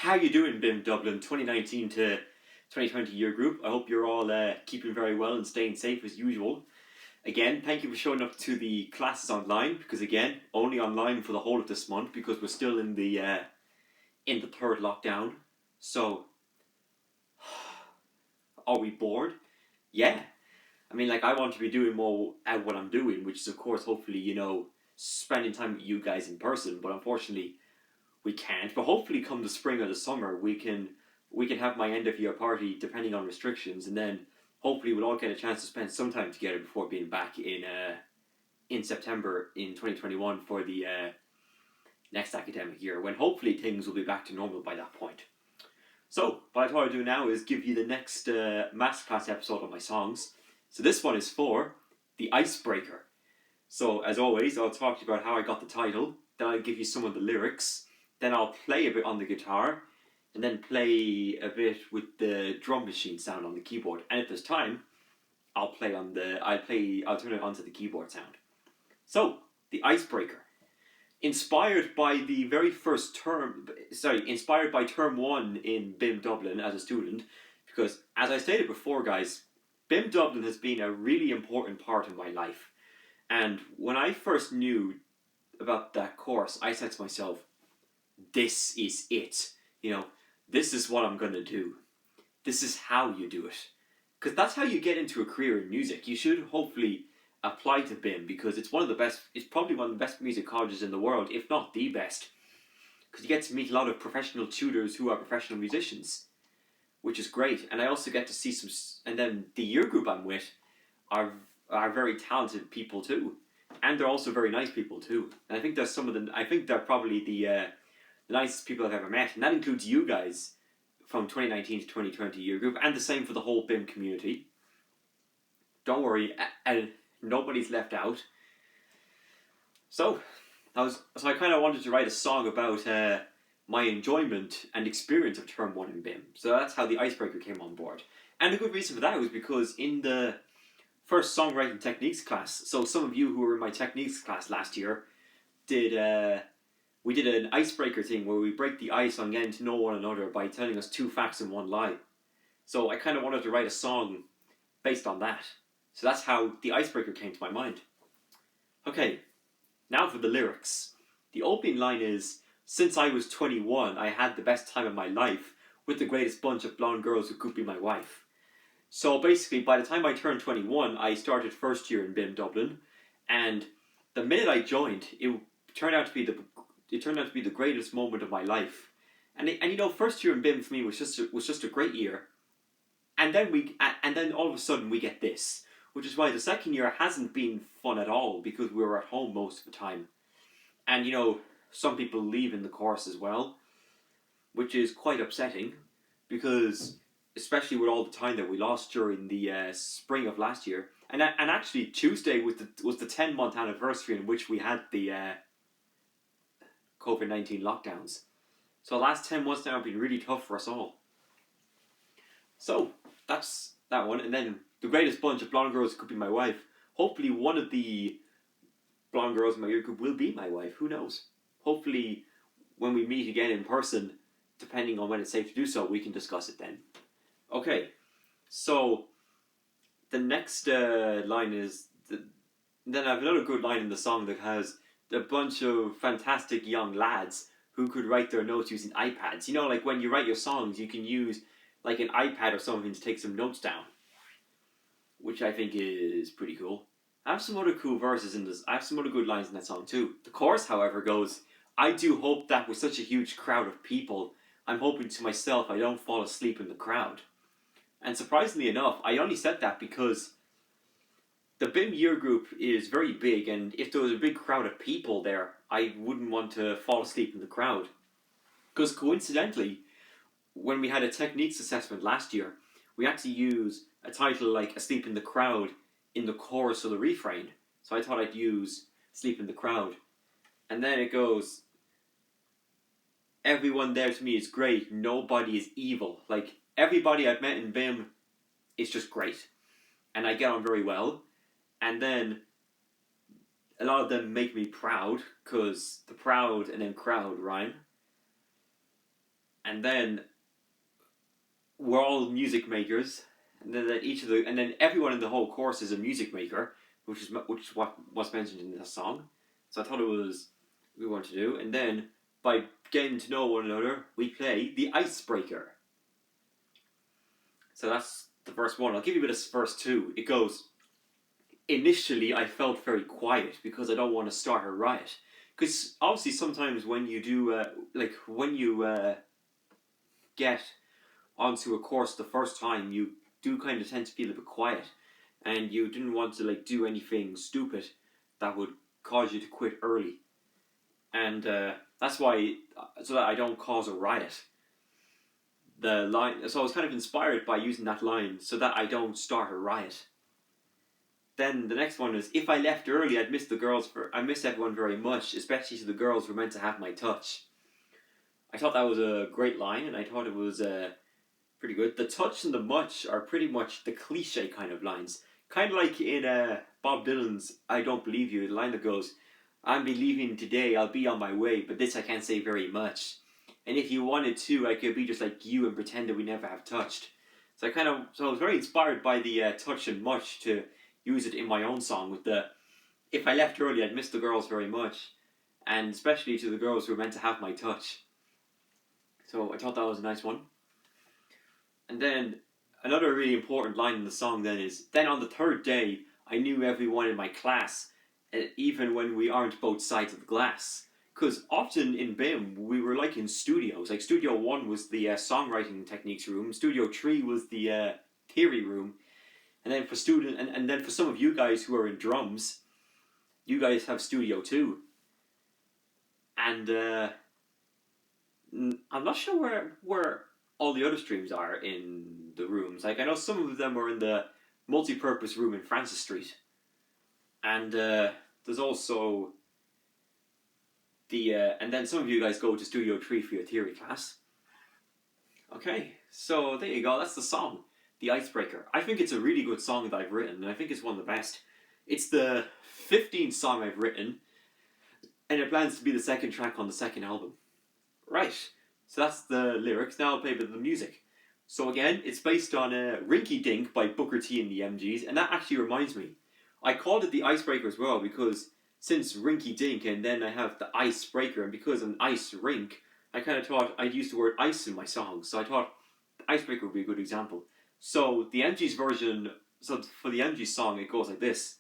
How you doing, BIM Dublin 2019 to 2020 year group? I hope you're all keeping very well and staying safe as usual. Again, thank you for showing up to the classes online, because again, only online for the whole of this month because we're still in the third lockdown. So, are we bored? Yeah. I mean, like, I want to be doing more at what I'm doing, which is, of course, hopefully, spending time with you guys in person. But unfortunately, we can't. But hopefully, come the spring or the summer, we can have my end of year party, depending on restrictions, and then hopefully we'll all get a chance to spend some time together before being back in September in 2021 for the next academic year, when hopefully things will be back to normal by that point. So, what I thought I'd do now is give you the next Masterclass episode of my songs. So this one is for the Icebreaker. So, as always, I'll talk to you about how I got the title, then I'll give you some of the lyrics, then I'll play a bit on the guitar, and then play a bit with the drum machine sound on the keyboard. And if there's time, I'll turn it onto the keyboard sound. So, the Icebreaker. Inspired by term 1 in BIM Dublin as a student, because as I stated before, guys, BIM Dublin has been a really important part of my life. And when I first knew about that course, I said to myself, this is it. This is what I'm going to do. This is how you do it. Because that's how you get into a career in music. You should hopefully apply to BIM, because it's probably one of the best music colleges in the world, if not the best. Because you get to meet a lot of professional tutors who are professional musicians, which is great. And I also get to see and then the year group I'm with are very talented people too. And they're also very nice people too. And I think they're probably the nicest people I've ever met, and that includes you guys from 2019 to 2020 year group, and the same for the whole BIM community. Don't worry, nobody's left out. So I kind of wanted to write a song about my enjoyment and experience of term 1 in BIM. So that's how the Icebreaker came on board. And a good reason for that was because in the first songwriting techniques class, so some of you who were in my techniques class last year we did an icebreaker thing where we break the ice on getting to know one another by telling us 2 facts and 1 lie. So I kind of wanted to write a song based on that. So that's how the Icebreaker came to my mind. Okay, now for the lyrics. The opening line is, since I was 21, I had the best time of my life with the greatest bunch of blonde girls who could be my wife. So basically, by the time I turned 21, I started first year in BIM Dublin, and the minute I joined, it turned out to be the greatest moment of my life. And first year in BIM for me was just a great year. And then all of a sudden we get this, which is why the second year hasn't been fun at all, because we were at home most of the time. And some people leave in the course as well, which is quite upsetting, because especially with all the time that we lost during the spring of last year. And actually Tuesday was the 10-month anniversary in which we had the COVID-19 lockdowns. So the last 10 months now have been really tough for us all. So that's that one. And then the greatest bunch of blonde girls could be my wife. Hopefully one of the blonde girls in my year group will be my wife. Who knows? Hopefully when we meet again in person, depending on when it's safe to do so, we can discuss it then. Okay, so the next line is... Then I have another good line in the song that has a bunch of fantastic young lads who could write their notes using iPads. Like when you write your songs, you can use like an iPad or something to take some notes down, which I think is pretty cool. I have some other cool verses in this. I have some other good lines in that song too. The chorus, however, goes, I do hope that with such a huge crowd of people, I'm hoping to myself I don't fall asleep in the crowd. And surprisingly enough, I only said that because the BIM year group is very big, and if there was a big crowd of people there, I wouldn't want to fall asleep in the crowd. Because coincidentally, when we had a techniques assessment last year, we had to use a title like Asleep in the Crowd in the chorus or the refrain. So I thought I'd use Sleep in the Crowd. And then it goes, everyone there to me is great, nobody is evil. Like, everybody I've met in BIM is just great. And I get on very well. And then a lot of them make me proud, because the proud and then crowd rhyme. and then we're all music makers, and then everyone in the whole course is a music maker, which is what was mentioned in this song. So I thought it was we want to do, and then by getting to know one another, we play the Icebreaker. So that's the first one. I'll give you a bit of verse 2. It goes, initially I felt very quiet because I don't want to start a riot. Because obviously sometimes when you do, when you get onto a course the first time, you do kind of tend to feel a bit quiet. And you didn't want to do anything stupid that would cause you to quit early. And that's why, so that I don't cause a riot. The line, so I was kind of inspired by using that line so that I don't start a riot. Then the next one is, if I left early, I'd miss I miss everyone very much, especially to the girls who were meant to have my touch. I thought that was a great line, and I thought it was pretty good. The touch and the much are pretty much the cliche kind of lines. Kind of like in Bob Dylan's I Don't Believe You, the line that goes, I'm be leaving today, I'll be on my way, but this I can't say very much. And if you wanted to, I could be just like you and pretend that we never have touched. So I was very inspired by the touch and much to use it in my own song with the, if I left early, I'd miss the girls very much. And especially to the girls who were meant to have my touch. So I thought that was a nice one. And then another really important line in the song then is, then on the third day, I knew everyone in my class, even when we aren't both sides of the glass. Because often in BIM, we were like in studios. Like Studio 1 was the songwriting techniques room. Studio 3 was the theory room. And then for some of you guys who are in drums, you guys have Studio 2. And I'm not sure where all the other streams are in the rooms. Like I know some of them are in the multi-purpose room in Francis Street. And there's also and then some of you guys go to Studio 3 for your theory class. Okay, so there you go, that's the song, The Icebreaker. I think it's a really good song that I've written, and I think it's one of the best. It's the 15th song I've written, and it plans to be the second track on the second album. Right, so that's the lyrics. Now I'll play a bit of the music. So again, it's based on Rinky Dink by Booker T and the MGs, and that actually reminds me. I called it the Icebreaker as well because since Rinky Dink and then I have the Icebreaker, and because an ice rink, I kind of thought I'd use the word ice in my song, so I thought the Icebreaker would be a good example. So the MG's version, so for the MG song, it goes like this.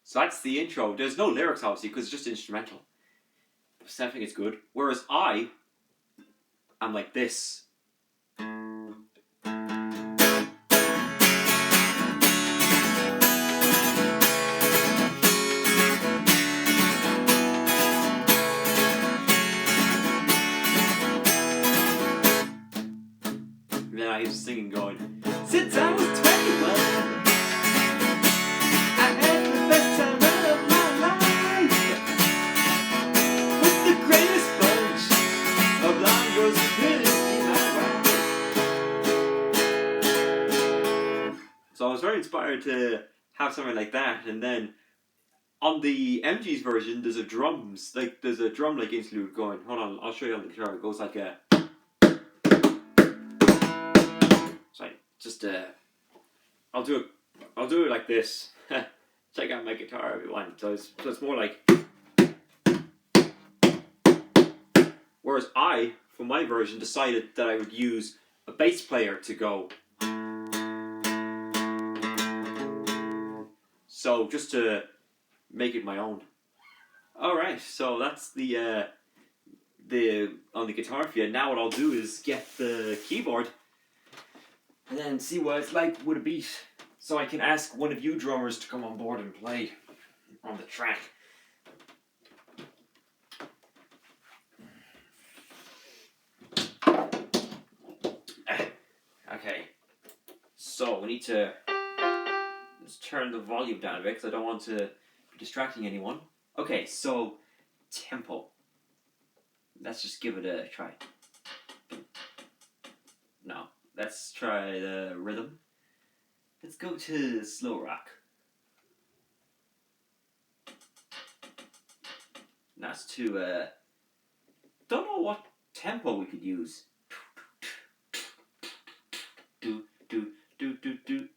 So that's the intro. There's no lyrics, obviously, because it's just instrumental. So I think it's good. Whereas I'm like this. And then I was singing going, since I was 21. So I was very inspired to have something like that, and then on the MG's version, there's a drum interlude going. Hold on, I'll show you on the guitar. It goes like a. Sorry, just I'll do it like this. Check out my guitar if you want. So it's more like. Whereas I, for my version, decided that I would use a bass player to go. So just to make it my own. Alright, so that's the on the guitar for you. Now what I'll do is get the keyboard and then see what it's like with a beat. So I can ask one of you drummers to come on board and play on the track. Okay, so we need to let's turn the volume down a bit because I don't want to be distracting anyone. Okay, so tempo. Let's just give it a try. No, let's try the rhythm. Let's go to slow rock. That's too, don't know what tempo we could use. Do.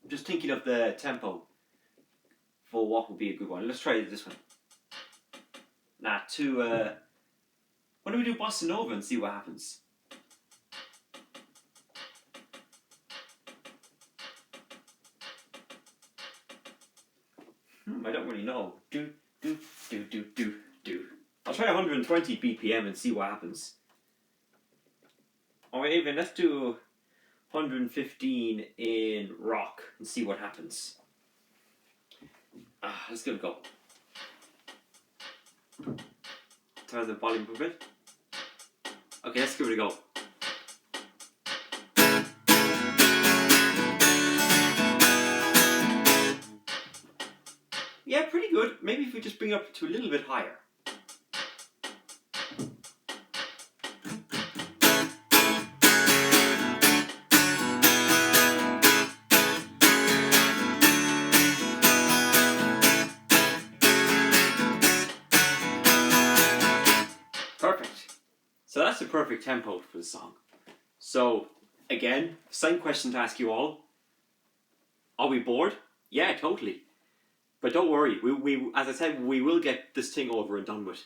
Just thinking of the tempo for what would be a good one. Let's try this one. Nah, too, why don't we do bossa nova and see what happens? I don't really know. Do. I'll try 120 BPM and see what happens. Or even let's do 115 in rock and see what happens. Let's give it a go. Turn the volume up a bit. Okay, let's give it a go. Yeah, pretty good. Maybe if we just bring it up to a little bit higher. Perfect. So that's the perfect tempo for the song. So, again, same question to ask you all. Are we bored? Yeah, totally. But don't worry, we as I said, we will get this thing over and done with.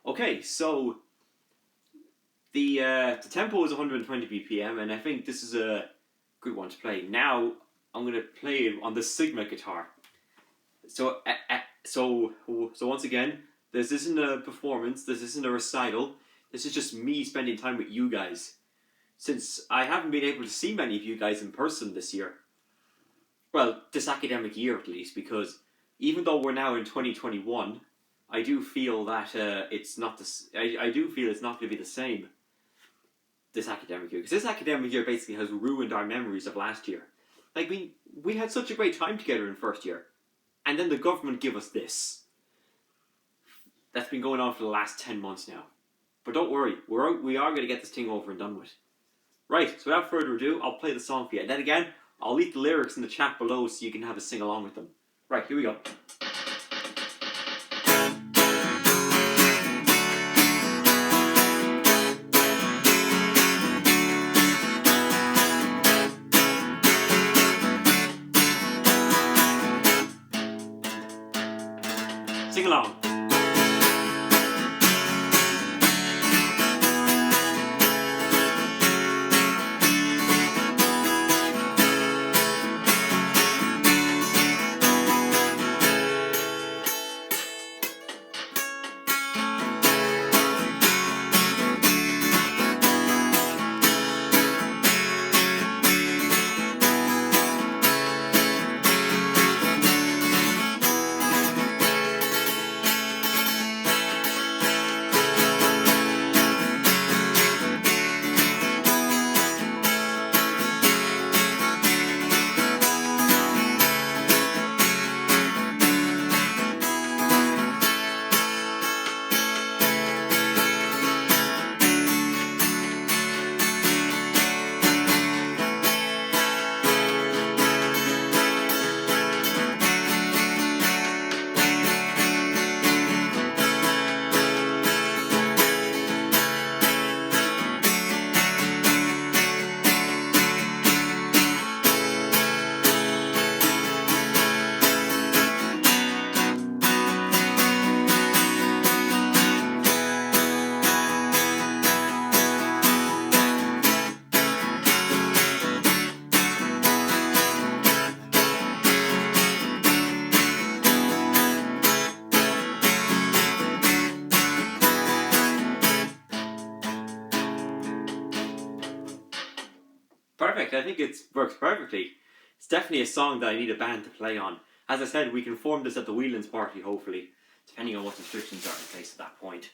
Okay, so the tempo is 120 BPM, and I think this is a good one to play. Now I'm going to play it on the Sigma guitar. So once again, this isn't a performance, this isn't a recital, this is just me spending time with you guys. Since I haven't been able to see many of you guys in person this year. Well, this academic year at least, because even though we're now in 2021, I do feel that it's not this. I do feel it's not going to be the same this academic year, because this academic year basically has ruined our memories of last year. Like we had such a great time together in first year, and then the government give us this. That's been going on for the last 10 months now. But don't worry, we are going to get this thing over and done with. Right, so without further ado, I'll play the song for you. And then again, I'll leave the lyrics in the chat below so you can have a sing along with them. Right, here we go. Sing along. Perfect, I think it works perfectly. It's definitely a song that I need a band to play on. As I said, we can form this at the Whelan's party, hopefully, depending on what restrictions are in place at that point.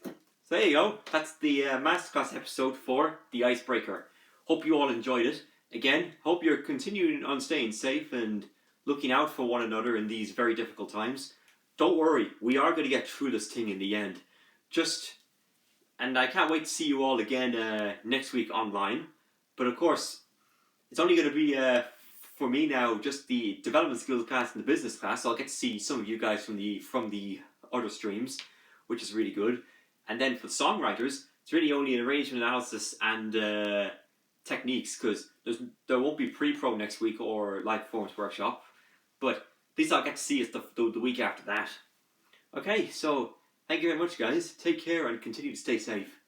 So there you go, that's the Masterclass episode for the Icebreaker. Hope you all enjoyed it. again, hope you're continuing on staying safe and looking out for one another in these very difficult times. Don't worry, we are going to get through this thing in the end. And I can't wait to see you all again next week online. But of course, it's only going to be for me now just the development skills class and the business class. So I'll get to see some of you guys from the other streams, which is really good. And then for the songwriters, it's really only an arrangement analysis and techniques, because there won't be pre-pro next week or live performance workshop. But at least I'll get to see it the week after that. Okay, so thank you very much, guys. Take care and continue to stay safe.